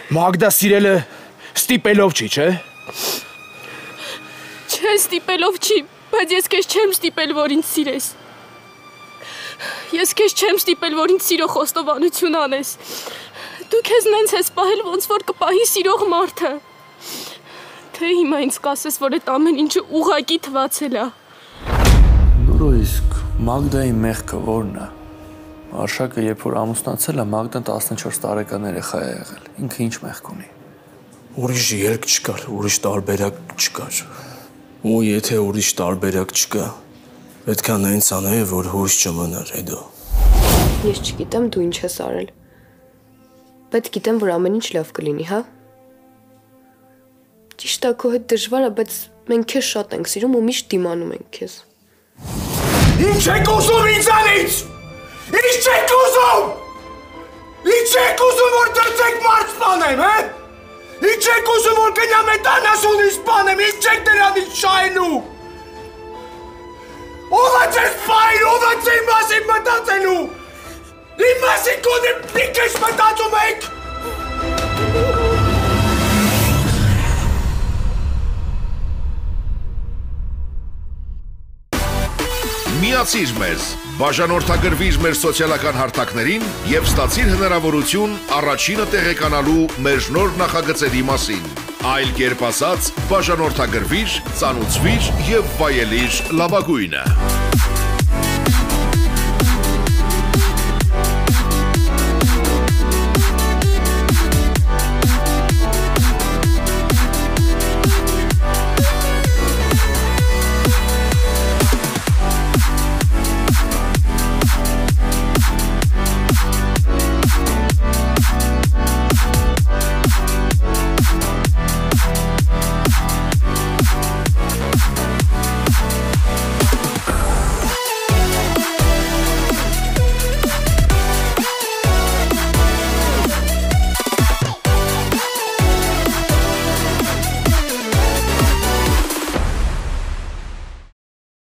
Մագդա սիրելը ստիպելով չի, չէ՞։ Չէ, ստիպելով չի, բայց ես քեզ չեմ ստիպել, որ ինձ սիրես։ Ես քեզ չեմ ստիպել, որ ինձ սիրո խոստովանություն անես։ Դու քեզ նենց ես պահել, ոնց որ կպահի սիրող մարդը։ Թե հիմա ինձ կասես, որ այդ ամեն ինչը ուղղակի թվացել է։ Նուրո իսկ Մագդայի մեղքը որն է։ Արշակը երբ որ ամուսնացել է, Մագդան 14 տարեկան երեխա է եղել։ Ինքը ինչ մեղք ունի։ Ուրիշ երկ չկար, ուրիշ տարբերակ չկար։ Ու եթե ուրիշ տարբերակ չկա, պետք է նենց անել, որ հույս չմնար հետո։ Ես չգիտեմ դու ինչ ես արել։ Բայց գիտեմ, որ ամեն ինչ լավ կլինի, հա։ Ճիշտ է, քո հետ դժվար է, բայց մենք քեզ շատ ենք սիրում ու միշտ դիմանում ենք քեզ։ Ինչ եք ուզում ինձանից։ Ինչ եք ուզում։ Ինչ եք ուզում, որ դրձեք մարդ սպանեմ, հե։ Ինչ եք ուզում, որ գնամ այդ անասունին սպանեմ, ինչ եք դրանից շահելու։ Ո՞վ է ձեզ սպայել, ո՞վ է ձեր մասին մտածելու։ Իմ մասին կոնե պիկ ես մտածում եք։ Միացիր մեզ, բաժանորդագրվիր մեր սոցիալական հարթակներին և ստացիր հնարավորություն առաջինը տեղեկանալու մեր նոր նախագծերի մասին։ Այլ կերպ ասած, բաժանորդագրվիր, ծանուցվիր և վայելիր լավագույնը։